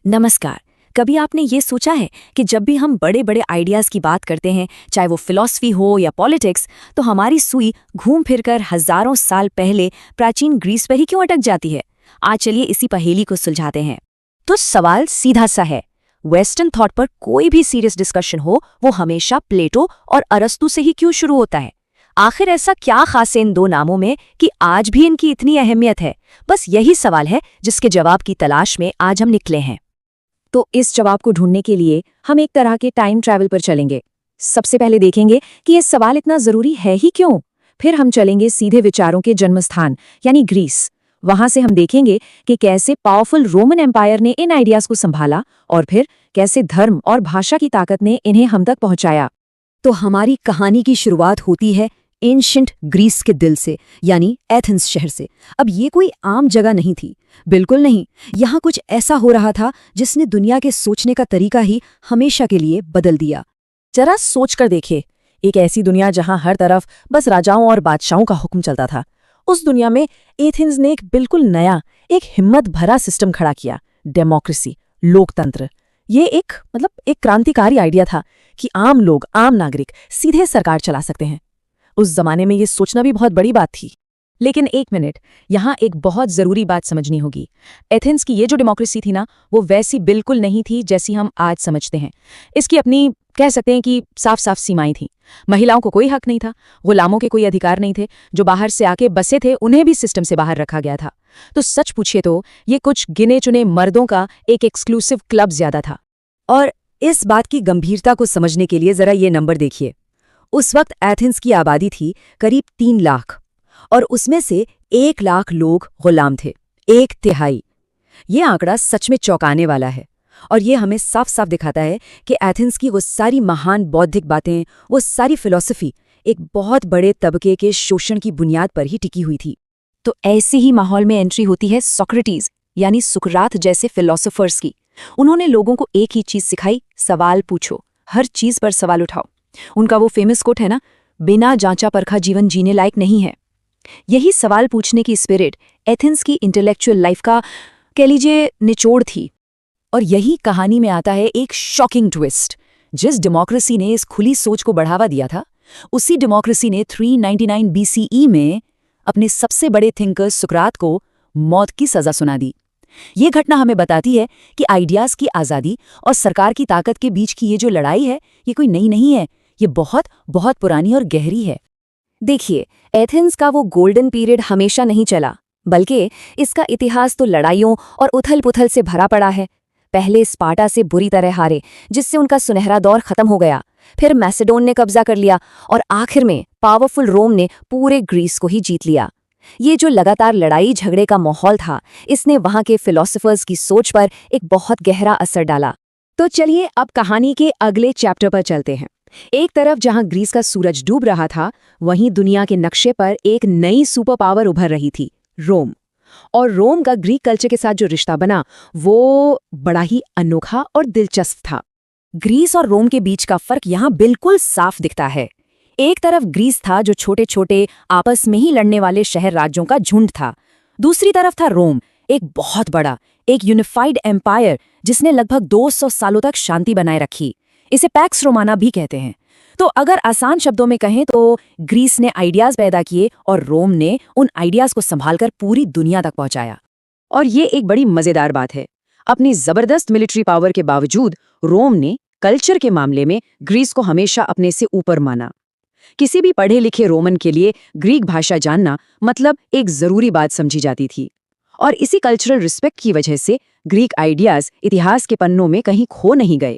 नमस्कार। कभी आपने ये सोचा है कि जब भी हम बड़े बड़े आइडियाज़ की बात करते हैं, चाहे वो फिलॉसफी हो या पॉलिटिक्स, तो हमारी सुई घूम फिरकर हजारों साल पहले प्राचीन ग्रीस पर ही क्यों अटक जाती है? आज चलिए इसी पहेली को सुलझाते हैं। तो सवाल सीधा सा है, वेस्टर्न थॉट पर कोई भी सीरियस डिस्कशन हो वो हमेशा प्लेटो और अरस्तू से ही क्यों शुरू होता है? आखिर ऐसा क्या खास है इन दो नामों में कि आज भी इनकी इतनी अहमियत है? बस यही सवाल है जिसके जवाब की तलाश में आज हम निकले हैं। तो इस जवाब को ढूंढने के लिए हम एक तरह के टाइम ट्रैवल पर चलेंगे। सबसे पहले देखेंगे कि यह सवाल इतना जरूरी है ही क्यों। फिर हम चलेंगे सीधे विचारों के जन्मस्थान यानी ग्रीस। वहां से हम देखेंगे कि कैसे पावरफुल रोमन एम्पायर ने इन आइडियाज को संभाला और फिर कैसे धर्म और भाषा की ताकत ने इन्हें हम तक पहुंचाया। तो हमारी कहानी की शुरुआत होती है एंशिएंट ग्रीस के दिल से, यानी एथेंस शहर से। अब ये कोई आम जगह नहीं थी, बिल्कुल नहीं। यहाँ कुछ ऐसा हो रहा था जिसने दुनिया के सोचने का तरीका ही हमेशा के लिए बदल दिया। जरा सोच कर देखिए, एक ऐसी दुनिया जहाँ हर तरफ बस राजाओं और बादशाहों का हुक्म चलता था। उस दुनिया में एथेंस ने एक बिल्कुल नया, एक हिम्मत भरा सिस्टम खड़ा किया, डेमोक्रेसी, लोकतंत्र। ये एक क्रांतिकारी आइडिया था कि आम लोग, आम नागरिक सीधे सरकार चला सकते हैं। उस जमाने में ये सोचना भी बहुत बड़ी बात थी। लेकिन एक मिनट, यहाँ एक बहुत जरूरी बात समझनी होगी। एथेंस की ये जो डेमोक्रेसी थी ना, वो वैसी बिल्कुल नहीं थी जैसी हम आज समझते हैं। इसकी अपनी, कह सकते हैं कि साफ साफ सीमाएं थीं। महिलाओं को कोई हक नहीं था, गुलामों के कोई अधिकार नहीं थे, जो बाहर से आके बसे थे उन्हें भी सिस्टम से बाहर रखा गया था। तो सच पूछिए तो ये कुछ गिने चुने मर्दों का एक एक्सक्लूसिव क्लब ज्यादा था। और इस बात की गंभीरता को समझने के लिए जरा ये नंबर देखिए। उस वक्त एथेंस की आबादी थी करीब 3 लाख, और उसमें से 1 लाख लोग गुलाम थे, 1/3। ये आंकड़ा सच में चौंकाने वाला है, और ये हमें साफ साफ दिखाता है कि एथेंस की वो सारी महान बौद्धिक बातें, वो सारी फिलॉसफी एक बहुत बड़े तबके के शोषण की बुनियाद पर ही टिकी हुई थी। तो ऐसे ही माहौल में एंट्री होती है सोक्रेटिस यानी सुकरात जैसे फिलोसोफर्स की। उन्होंने लोगों को एक ही चीज सिखाई, सवाल पूछो, हर चीज पर सवाल उठाओ। उनका वो फेमस कोट है ना, बिना जांचा परखा जीवन जीने लायक नहीं है। यही सवाल पूछने की स्पिरिट एथेंस की इंटेलेक्चुअल लाइफ का, कह लीजिए, निचोड़ थी। और यही कहानी में आता है एक शॉकिंग ट्विस्ट। जिस डेमोक्रेसी ने इस खुली सोच को बढ़ावा दिया था, उसी डेमोक्रेसी ने 399 BCE में अपने सबसे बड़े थिंकर सुकरात को मौत की सजा सुना दी। ये घटना हमें बताती है कि आइडियाज की आज़ादी और सरकार की ताकत के बीच की ये जो लड़ाई है, ये कोई नई नहीं है, ये बहुत बहुत पुरानी और गहरी है। देखिए, एथेंस का वो गोल्डन पीरियड हमेशा नहीं चला, बल्कि इसका इतिहास तो लड़ाइयों और उथल-पुथल से भरा पड़ा है। पहले स्पार्टा से बुरी तरह हारे, जिससे उनका सुनहरा दौर खत्म हो गया। फिर मैसेडोन ने कब्जा कर लिया, और आखिर में पावरफुल रोम ने पूरे ग्रीस को ही जीत लिया। ये जो लगातार लड़ाई झगड़े का माहौल था, इसने वहां के फिलोसोफर्स की सोच पर एक बहुत गहरा असर डाला। तो चलिए अब कहानी के अगले चैप्टर पर चलते हैं। एक तरफ जहां ग्रीस का सूरज डूब रहा था, वहीं दुनिया के नक्शे पर एक नई सुपर पावर उभर रही थी, रोम। और रोम का ग्रीक कल्चर के साथ जो रिश्ता बना, वो बड़ा ही अनोखा और दिलचस्प था। ग्रीस और रोम के बीच का फर्क यहाँ बिल्कुल साफ दिखता है। एक तरफ ग्रीस था जो छोटे छोटे आपस में ही लड़ने वाले शहर राज्यों का झुंड था। दूसरी तरफ था रोम, एक बहुत बड़ा, एक यूनिफाइड एम्पायर जिसने लगभग 200 सालों तक शांति बनाए रखी। इसे पैक्स रोमाना भी कहते हैं। तो अगर आसान शब्दों में कहें तो ग्रीस ने आइडियाज पैदा किए और रोम ने उन आइडियाज को संभालकर पूरी दुनिया तक पहुंचाया। और ये एक बड़ी मजेदार बात है, अपनी जबरदस्त मिलिट्री पावर के बावजूद रोम ने कल्चर के मामले में ग्रीस को हमेशा अपने से ऊपर माना। किसी भी पढ़े लिखे रोमन के लिए ग्रीक भाषा जानना मतलब एक जरूरी बात समझी जाती थी। और इसी कल्चरल रिस्पेक्ट की वजह से ग्रीक आइडियाज इतिहास के पन्नों में कहीं खो नहीं गए।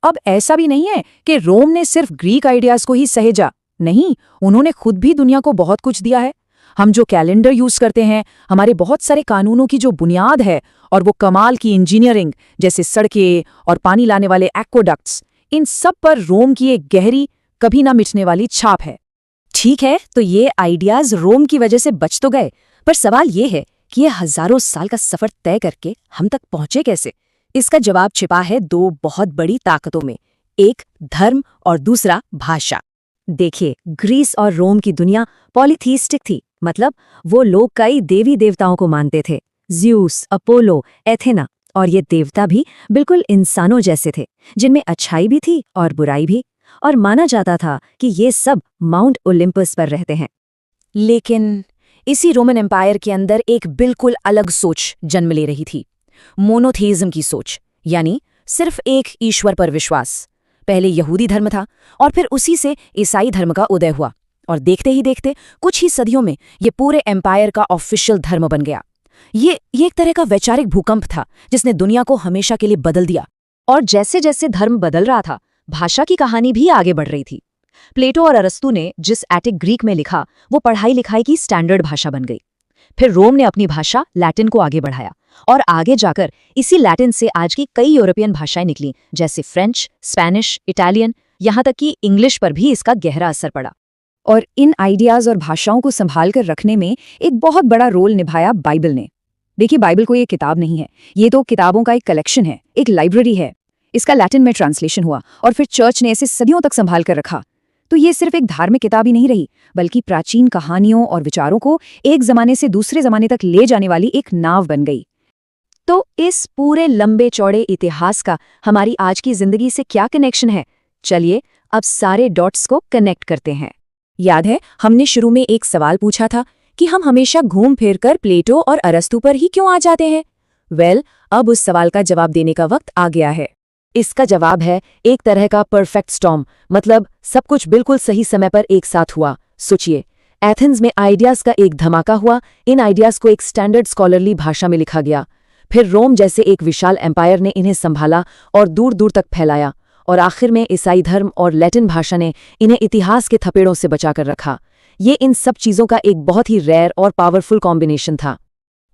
अब ऐसा भी नहीं है कि रोम ने सिर्फ ग्रीक आइडियाज को ही सहेजा, नहीं, उन्होंने खुद भी दुनिया को बहुत कुछ दिया है। हम जो कैलेंडर यूज करते हैं, हमारे बहुत सारे कानूनों की जो बुनियाद है, और वो कमाल की इंजीनियरिंग जैसे सड़कें और पानी लाने वाले एक्वाडक्ट्स, इन सब पर रोम की एक गहरी, कभी ना मिटने वाली छाप है। ठीक है, तो ये आइडियाज रोम की वजह से बच तो गए, पर सवाल ये है कि ये हजारों साल का सफर तय करके हम तक पहुंचे कैसे? इसका जवाब छिपा है 2 बहुत बड़ी ताकतों में, एक धर्म और दूसरा भाषा। देखिए, ग्रीस और रोम की दुनिया पॉलीथीस्टिक थी, मतलब वो लोग कई देवी देवताओं को मानते थे, ज्यूस, अपोलो, एथेना। और ये देवता भी बिल्कुल इंसानों जैसे थे, जिनमें अच्छाई भी थी और बुराई भी, और माना जाता था कि ये सब माउंट ओलिम्पस पर रहते हैं। लेकिन इसी रोमन एम्पायर के अंदर एक बिल्कुल अलग सोच जन्म ले रही थी, मोनोथेइज्म की सोच, यानी सिर्फ एक ईश्वर पर विश्वास। पहले यहूदी धर्म था और फिर उसी से ईसाई धर्म का उदय हुआ, और देखते ही देखते कुछ ही सदियों में ये पूरे एम्पायर का ऑफिशियल धर्म बन गया। ये एक तरह का वैचारिक भूकंप था जिसने दुनिया को हमेशा के लिए बदल दिया। और जैसे जैसे धर्म बदल रहा था, भाषा की कहानी भी आगे बढ़ रही थी। प्लेटो और अरस्तु ने जिस एटिक ग्रीक में लिखा, वो पढ़ाई लिखाई की स्टैंडर्ड भाषा बन गई। फिर रोम ने अपनी भाषा लैटिन को आगे बढ़ाया, और आगे जाकर इसी लैटिन से आज की कई यूरोपियन भाषाएं निकली, जैसे फ्रेंच, स्पेनिश, इटालियन, यहाँ तक कि इंग्लिश पर भी इसका गहरा असर पड़ा। और इन आइडियाज और भाषाओं को संभाल कर रखने में एक बहुत बड़ा रोल निभाया बाइबल ने। देखिए, बाइबल कोई एक किताब नहीं है, ये तो किताबों का एक कलेक्शन है, एक लाइब्रेरी है। इसका लैटिन में ट्रांसलेशन हुआ और फिर चर्च ने इसे सदियों तक संभाल कर रखा। तो ये सिर्फ एक धार्मिक किताब ही नहीं रही, बल्कि प्राचीन कहानियों और विचारों को एक जमाने से दूसरे जमाने तक ले जाने वाली एक नाव बन गई। तो इस पूरे लंबे चौड़े इतिहास का हमारी आज की जिंदगी से क्या कनेक्शन है? चलिए अब सारे डॉट्स को कनेक्ट करते हैं। याद है, हमने शुरू में एक सवाल पूछा था कि हम हमेशा घूम फिर कर प्लेटो और अरस्तु पर ही क्यों आ जाते हैं? अब उस सवाल का जवाब देने का वक्त आ गया है। इसका जवाब है एक तरह का परफेक्ट स्टॉर्म, मतलब सब कुछ बिल्कुल सही समय पर एक साथ हुआ। सोचिए, एथेंस में आइडियाज का एक धमाका हुआ, इन आइडियाज को एक स्टैंडर्ड स्कॉलरली भाषा में लिखा गया। फिर रोम जैसे एक विशाल एम्पायर ने इन्हें संभाला और दूर दूर तक फैलाया, और आखिर में ईसाई धर्म और लैटिन भाषा ने इन्हें इतिहास के थपेड़ों से बचाकर रखा। ये इन सब चीज़ों का एक बहुत ही रेयर और पावरफुल कॉम्बिनेशन था,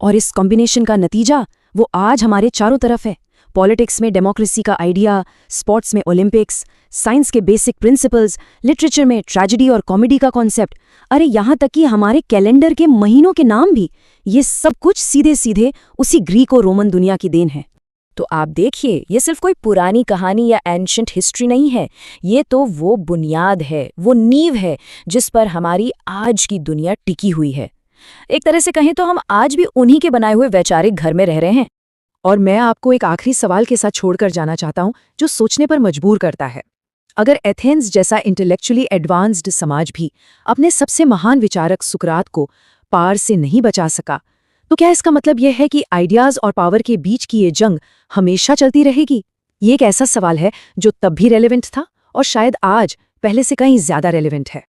और इस कॉम्बिनेशन का नतीजा वो आज हमारे चारों तरफ है। पॉलिटिक्स में डेमोक्रेसी का आइडिया, स्पोर्ट्स में ओलंपिक्स, साइंस के बेसिक प्रिंसिपल्स, लिटरेचर में ट्रेजेडी और कॉमेडी का कॉन्सेप्ट, अरे यहाँ तक कि हमारे कैलेंडर के महीनों के नाम भी, ये सब कुछ सीधे सीधे उसी ग्रीक और रोमन दुनिया की देन है। तो आप देखिए, ये सिर्फ कोई पुरानी कहानी या एंशंट हिस्ट्री नहीं है, ये तो वो बुनियाद है, वो नींव है जिस पर हमारी आज की दुनिया टिकी हुई है। एक तरह से कहें तो हम आज भी उन्हीं के बनाए हुए वैचारिक घर में रह रहे हैं। और मैं आपको एक आखिरी सवाल के साथ छोड़कर जाना चाहता हूं, जो सोचने पर मजबूर करता है। अगर एथेंस जैसा इंटेलेक्चुअली एडवांस्ड समाज भी अपने सबसे महान विचारक सुकरात को पार से नहीं बचा सका, तो क्या इसका मतलब यह है कि आइडियाज और पावर के बीच की ये जंग हमेशा चलती रहेगी? ये एक ऐसा सवाल है जो तब भी रेलेवेंट था और शायद आज पहले से कहीं ज्यादा रेलेवेंट है।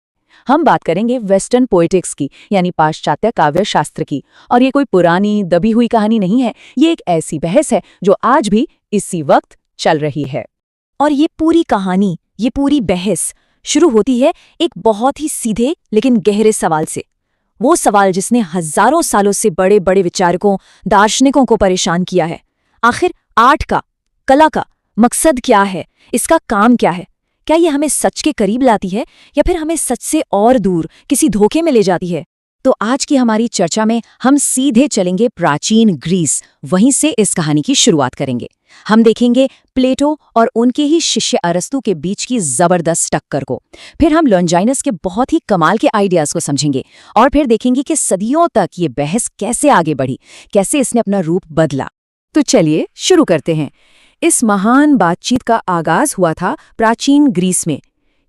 हम बात करेंगे वेस्टर्न पोएटिक्स की, यानी पाश्चात्य काव्य शास्त्र की। और ये कोई पुरानी दबी हुई कहानी नहीं है, ये एक ऐसी बहस है जो आज भी इसी वक्त चल रही है। और ये पूरी कहानी, ये पूरी बहस शुरू होती है एक बहुत ही सीधे लेकिन गहरे सवाल से। वो सवाल जिसने हजारों सालों से बड़े बड़े विचारकों, दार्शनिकों को परेशान किया है। आखिर आर्ट का, कला का मकसद क्या है? इसका काम क्या है? क्या ये हमें सच के करीब लाती है या फिर हमें सच से और दूर किसी धोखे में ले जाती है? तो आज की हमारी चर्चा में हम सीधे चलेंगे प्राचीन ग्रीस, वहीं से इस कहानी की शुरुआत करेंगे। हम देखेंगे प्लेटो और उनके ही शिष्य अरस्तु के बीच की जबरदस्त टक्कर को। फिर हम लॉन्जाइनस के बहुत ही कमाल के आइडियाज को समझेंगे, और फिर देखेंगे कि सदियों तक ये बहस कैसे आगे बढ़ी, कैसे इसने अपना रूप बदला। तो चलिए शुरू करते हैं। इस महान बातचीत का आगाज हुआ था प्राचीन ग्रीस में।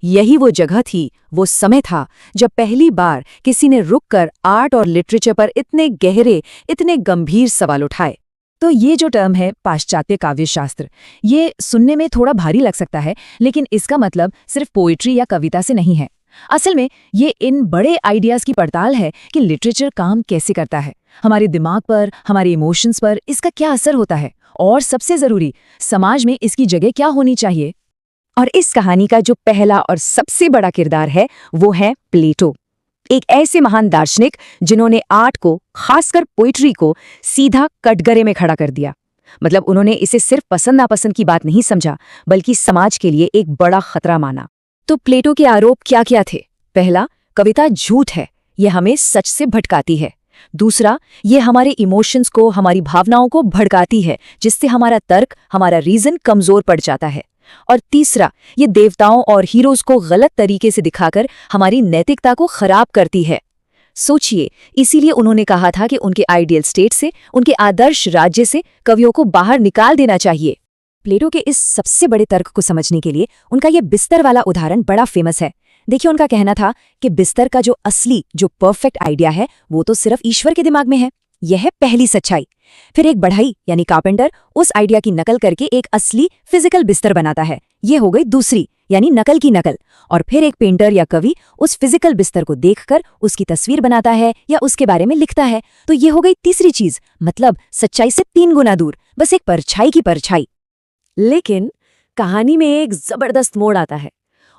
यही वो जगह थी, वो समय था जब पहली बार किसी ने रुककर आर्ट और लिटरेचर पर इतने गहरे, इतने गंभीर सवाल उठाए। तो ये जो टर्म है पाश्चात्य काव्यशास्त्र, ये सुनने में थोड़ा भारी लग सकता है, लेकिन इसका मतलब सिर्फ पोइट्री या कविता से नहीं है। असल में ये इन बड़े आइडियाज की पड़ताल है कि लिटरेचर काम कैसे करता है, हमारे दिमाग पर, हमारे इमोशंस पर इसका क्या असर होता है, और सबसे जरूरी, समाज में इसकी जगह क्या होनी चाहिए। और इस कहानी का जो पहला और सबसे बड़ा किरदार है वो है प्लेटो, एक ऐसे महान दार्शनिक जिन्होंने आर्ट को, खासकर पोइट्री को, सीधा कटघरे में खड़ा कर दिया। मतलब उन्होंने इसे सिर्फ पसंद नापसंद की बात नहीं समझा, बल्कि समाज के लिए एक बड़ा खतरा माना। तो प्लेटो के आरोप क्या क्या थे? पहला, कविता झूठ है, यह हमें सच से भटकाती है। दूसरा, ये हमारे इमोशंस को, हमारी भावनाओं को भड़काती है, जिससे हमारा तर्क, हमारा रीजन कमजोर पड़ जाता है। और तीसरा, ये देवताओं और हीरोज को गलत तरीके से दिखाकर हमारी नैतिकता को खराब करती है। सोचिए, इसीलिए उन्होंने कहा था कि उनके आइडियल स्टेट से, उनके आदर्श राज्य से कवियों को बाहर निकाल देना चाहिए। प्लेटो के इस सबसे बड़े तर्क को समझने के लिए उनका ये बिस्तर वाला उदाहरण बड़ा फेमस है। देखिए, उनका कहना था कि बिस्तर का जो असली, जो परफेक्ट आइडिया है, वो तो सिर्फ ईश्वर के दिमाग में है। यह है पहली सच्चाई। फिर एक बढ़ई यानी कारपेंटर उस आइडिया की नकल करके एक असली फिजिकल बिस्तर बनाता है। ये हो गई दूसरी यानी नकल की नकल। और फिर एक पेंटर या कवि उस फिजिकल बिस्तर को देखकर उसकी तस्वीर बनाता है या उसके बारे में लिखता है। तो ये हो गई तीसरी चीज, मतलब सच्चाई से 3 गुना दूर, बस एक परछाई की परछाई। लेकिन कहानी में एक जबरदस्त मोड़ आता है,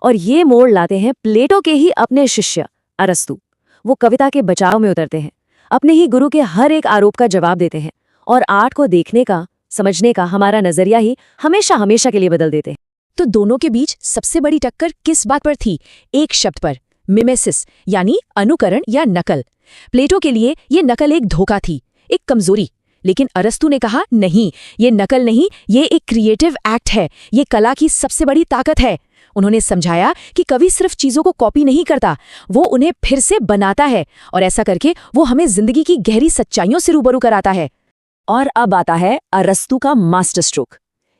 और ये मोड़ लाते हैं प्लेटो के ही अपने शिष्य अरस्तु। वो कविता के बचाव में उतरते हैं, अपने ही गुरु के हर एक आरोप का जवाब देते हैं, और आर्ट को देखने का, समझने का हमारा नजरिया ही हमेशा हमेशा के लिए बदल देते हैं। तो दोनों के बीच सबसे बड़ी टक्कर किस बात पर थी? एक शब्द पर, मिमेसिस, यानी अनुकरण या नकल। प्लेटो के लिए ये नकल एक धोखा थी, एक कमजोरी। लेकिन अरस्तु ने कहा नहीं, ये नकल नहीं, ये एक क्रिएटिव एक्ट है, ये कला की सबसे बड़ी ताकत है। उन्होंने समझाया कि कवि सिर्फ चीजों को कॉपी नहीं करता, वो उन्हें फिर से बनाता है, और ऐसा करके वो हमें जिंदगी की गहरी सच्चाइयों से रूबरू कराता है। और अब आता है अरस्तु का मास्टर स्ट्रोक।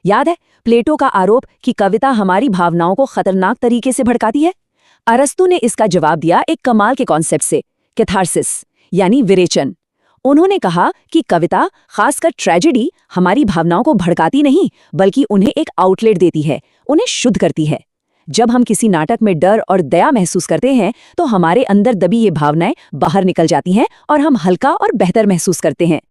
याद है प्लेटो का आरोप कि कविता हमारी भावनाओं को खतरनाक तरीके से भड़काती है? अरस्तु ने इसका जवाब दिया एक कमाल के कॉन्सेप्ट से, कैथारसिस यानी विरेचन। उन्होंने कहा कि कविता, खासकर ट्रेजेडी, हमारी भावनाओं को भड़काती नहीं, बल्कि उन्हें एक आउटलेट देती है, उन्हें शुद्ध करती है। जब हम किसी नाटक में डर और दया महसूस करते हैं तो हमारे अंदर दबी ये भावनाएं बाहर निकल जाती हैं और हम हल्का और बेहतर महसूस करते हैं।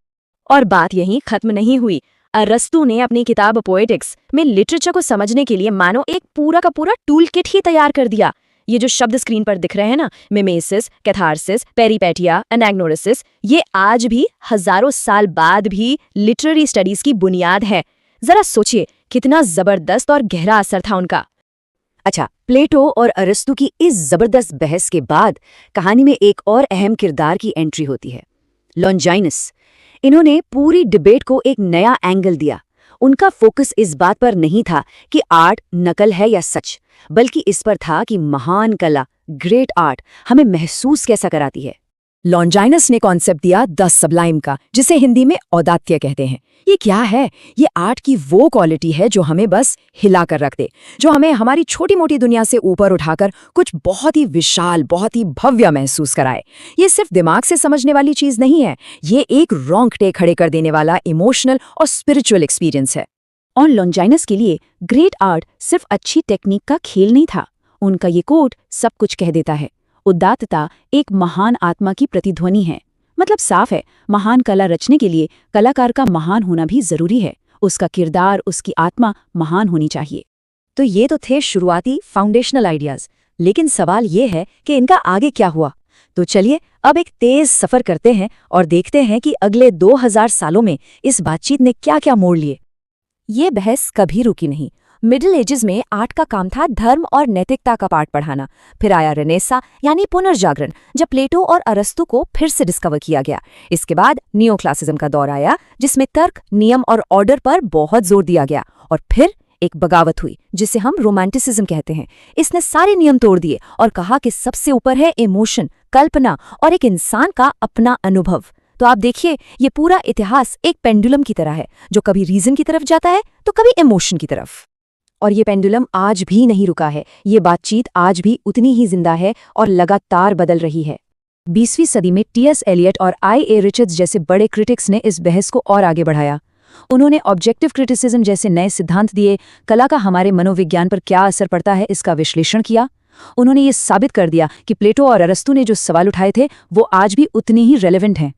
और बात यहीं खत्म नहीं हुई। अरस्तु ने अपनी किताब पोएटिक्स में लिटरेचर को समझने के लिए मानो एक पूरा का पूरा टूल किट ही तैयार कर दिया। ये जो शब्द स्क्रीन पर दिख रहे हैं ना, मिमेसिस, कैथारसिस, पेरिपेटिया, एनाग्नोसिस, ये आज भी हजारों साल बाद भी लिटरेरी स्टडीज की बुनियाद है। जरा सोचिए कितना जबरदस्त और गहरा असर था उनका। अच्छा, प्लेटो और अरस्तु की इस जबरदस्त बहस के बाद कहानी में एक और अहम किरदार की एंट्री होती है, लॉन्जाइनस। इन्होंने पूरी डिबेट को एक नया एंगल दिया। उनका फोकस इस बात पर नहीं था कि आर्ट नकल है या सच, बल्कि इस पर था कि महान कला, ग्रेट आर्ट, हमें महसूस कैसा कराती है। लॉन्जाइनस ने कॉन्सेप्ट दिया द सबलाइम का, जिसे हिंदी में औदात्य कहते हैं। ये क्या है? ये आर्ट की वो क्वालिटी है जो हमें बस हिला कर रख दे, जो हमें हमारी छोटी मोटी दुनिया से ऊपर उठाकर कुछ बहुत ही विशाल, बहुत ही भव्य महसूस कराए। ये सिर्फ दिमाग से समझने वाली चीज नहीं है, ये एक रोंगटे खड़े कर देने वाला इमोशनल और स्पिरिचुअल एक्सपीरियंस है। और लॉन्जाइनस के लिए ग्रेट आर्ट सिर्फ अच्छी टेक्निक का खेल नहीं था। उनका ये कोट सब कुछ कह देता है। उदात्तता एक महान आत्मा की प्रतिध्वनि है। मतलब साफ है, महान कला रचने के लिए कलाकार का महान होना भी जरूरी है। उसका किरदार, उसकी आत्मा महान होनी चाहिए। तो ये तो थे शुरुआती फाउंडेशनल आइडियाज, लेकिन सवाल ये है कि इनका आगे क्या हुआ। तो चलिए अब एक तेज सफर करते हैं और देखते हैं कि अगले 2000 सालों में इस बातचीत ने क्या क्या मोड़ लिए। ये बहस कभी रुकी नहीं। मिडिल एजेस में आर्ट का काम था धर्म और नैतिकता का पाठ पढ़ाना। फिर आया रेनेसा यानी पुनर्जागरण, जब प्लेटो और अरस्तु को फिर से डिस्कवर किया गया। इसके बाद नियो क्लासिज्म का दौर आया, जिसमें तर्क, नियम और ऑर्डर पर बहुत जोर दिया गया। और फिर एक बगावत हुई जिसे हम रोमांटिसिज्म कहते हैं। इसने सारे नियम तोड़ दिए और कहा कि सबसे ऊपर है इमोशन, कल्पना और एक इंसान का अपना अनुभव। तो आप देखिए, ये पूरा इतिहास एक पेंडुलम की तरह है, जो कभी रीजन की तरफ जाता है तो कभी इमोशन की तरफ। और ये पेंडुलम आज भी नहीं रुका है। ये बातचीत आज भी उतनी ही जिंदा है और लगातार बदल रही है। 20वीं सदी में टी.एस. एलियट और I.A. रिचर्ड्स जैसे बड़े क्रिटिक्स ने इस बहस को और आगे बढ़ाया। उन्होंने ऑब्जेक्टिव क्रिटिसिज्म जैसे नए सिद्धांत दिए, कला का हमारे मनोविज्ञान पर क्या असर पड़ता है इसका विश्लेषण किया। उन्होंने ये साबित कर दिया कि प्लेटो और अरस्तु ने जो सवाल उठाए थे वो आज भी उतने ही रेलेवेंट हैं।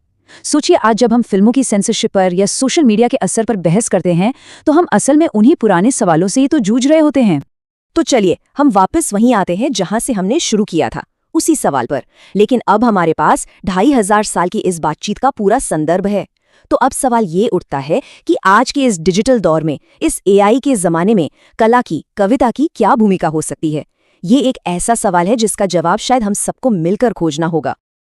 सोचिए, आज जब हम फिल्मों की सेंसरशिप पर या सोशल मीडिया के असर पर बहस करते हैं तो हम असल में उन्हीं पुराने सवालों से ही तो जूझ रहे होते हैं। तो चलिए हम वापस वहीं आते हैं जहां से हमने शुरू किया था, उसी सवाल पर। लेकिन अब हमारे पास 2500 साल की इस बातचीत का पूरा संदर्भ है। तो अब सवाल ये उठता है कि आज के इस डिजिटल दौर में, इस AI के जमाने में कला की, कविता की क्या भूमिका हो सकती है? ये एक ऐसा सवाल है जिसका जवाब शायद हम सबको मिलकर खोजना होगा।